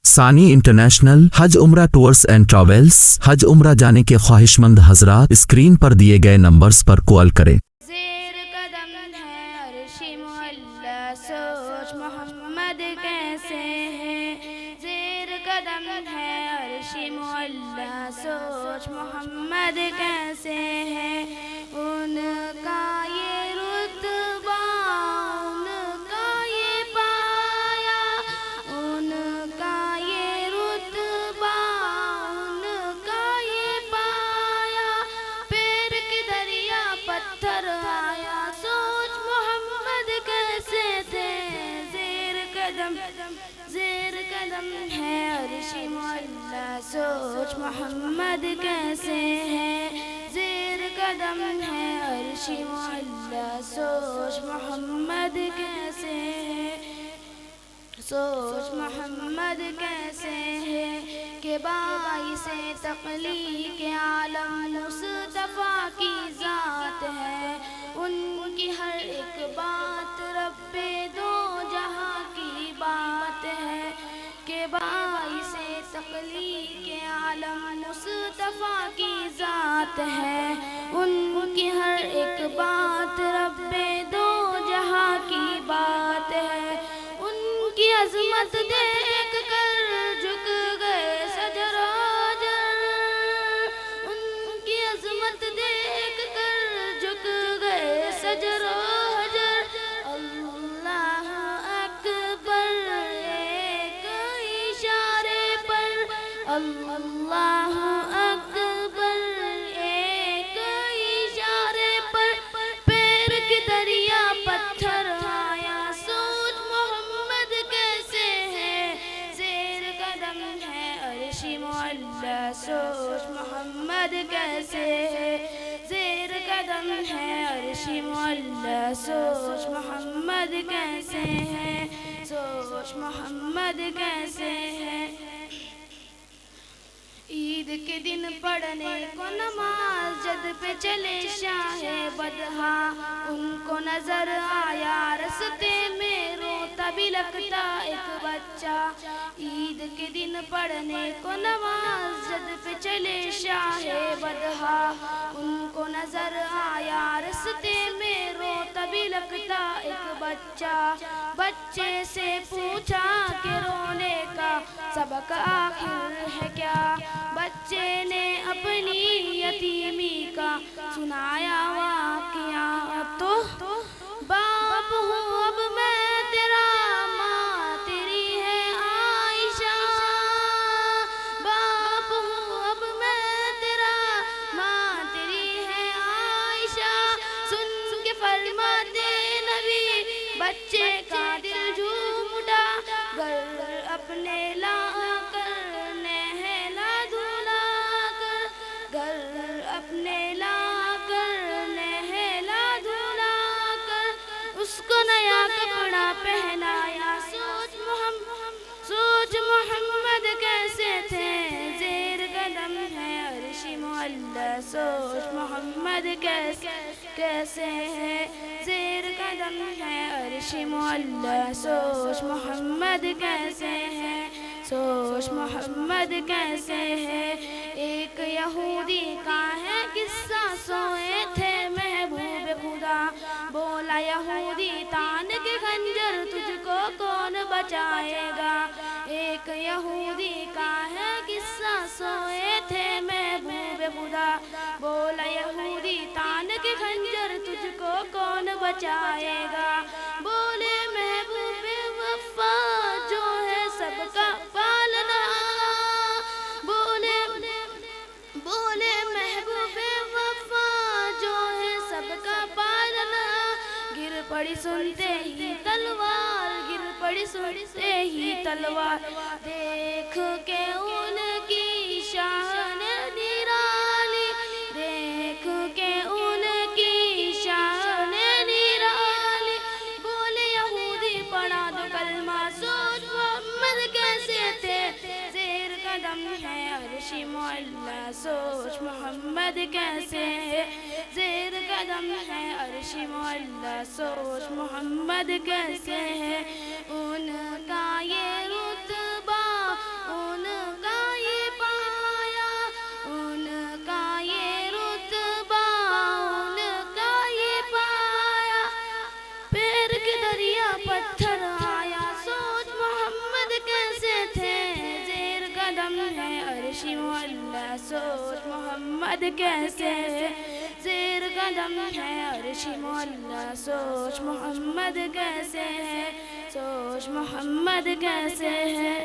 ثانی انٹرنیشنل حج عمرہ tours and travels. حج عمرہ جانے کے خواہش مند حضرات اسکرین پر دیے گئے نمبرز پر کال کریں۔ زیر قدم ہے عرش معلا، سوچ محمد کیسے ہے۔ زیر قدم ہے عرش معلا، سوچ محمد کیسے ہے۔ ان کا یہ رتبہ، ان کا یہ پایا، ان کا یہ رتبہ، ان کا یہ پایا، پیر کی دریا پتھر آیا، سوچ محمد کیسے تھے۔ زیر قدم ہے عرش معلا، سوچ محمد کیسے ہے۔ زیر قدم ہے عرش معلا، سوچ محمد کیسے ہے۔ سوچ محمد کیسے ہے کہ باعث تخلیق عالم مصطفیٰ کی ذات ہے۔ ان کی ہر ایک بات رب دو جہاں کی بات ہے، کہ باعث تخلیق عالم مصطفیٰ کی ذات ہے۔ ان کی ہر ایک بات رب دو جہاں کی بات ہے۔ ان کی عظمت دیکھ کر جھک گئے سجر و حجر، ان کی عظمت دیکھ کر جھک گئے سجر و حجر۔ اللہ اکبر ایک اشارے پر، اللہ اکبر ایک اشارے پر، پیر کی دریا پتھر آیا، سوچ محمد کیسے ہے۔ زیر قدم ہے عرش معلا، سوچ محمد کیسے ہے۔ زیر قدم ہے عرش معلا، سوچ محمد کیسے ہے۔ سوچ محمد کیسے ہے۔ عید کے دن پڑھنے کو نماز جد پہ چلے شاہ بدہا، ان کو نظر آیا رستے میں روتا بھی لگتا ایک بچہ۔ عید کے دن پڑھنے کو نماز جد پہ چلے شاہ بدہا، ان کو نظر آیا رستے میں روتا بھی لگتا ایک بچہ۔ بچے سے پوچھا کہ رونے کا سبق آخر ہے کیا؟ بچے نے اپنی یتیمی کا سنایا واقعہ۔ اب تو باپ ہوں اب میں تیرا، ماں تیری ہے عائشہ۔ باپ ہوں اب میں تیرا، ماں تیری ہے عائشہ۔ سن کے فرماتے نبی بچے کا دل جھوم اٹھا، گر اپنے لا کر نہلا دھلا کر، گر اپنے لا کر نہلا دھلا کر، اس کو نیا کپڑا پہنایا، سوچ محمد کیسے تھے۔ زیر قدم ہے عرش معلا، سوچ محمد کیسے ہے۔ زیر قدم ہے عرش معلا، سوچ محمد کیسے ہے۔ سوچ محمد کیسے ہے۔ ایک یہودی کا ہے قصہ، سوئے تھے محبوب خدا، بولا یہودی تان کے خنجر تجھ کو کون بچائے گا۔ ایک یہودی کا ہے قصہ، سوئے تھے محبوب خدا، بولا یہودی تان کے خنجر تجھ کو کون بچائے گا۔ بولے محبوب وفا جو ہے سب کا پالنا، بولے محبوب وفا جو ہے سب کا پالنا۔ گر پڑی سنتے ہی تلوار، گر پڑی سنتے ہی تلوار، دیکھ کے ان کی شان نرالی، دیکھ کے ان کی شان نرالی۔ بولے یہودی پڑھا دو کلمہ، سوچ محمد کیسے تھے۔ زیر قدم ہے عرش معلا، سوچ محمد کیسے ہے۔ زیر قدم ہے عرش معلا، سوچ محمد کیسے ہے۔ ان کا یہ رتبہ قدم ہے عرش معلا سوچ محمد کیسے ہے زیر قدم ہے عرش معلا سوچ محمد کیسے ہے سوچ محمد کیسے ہے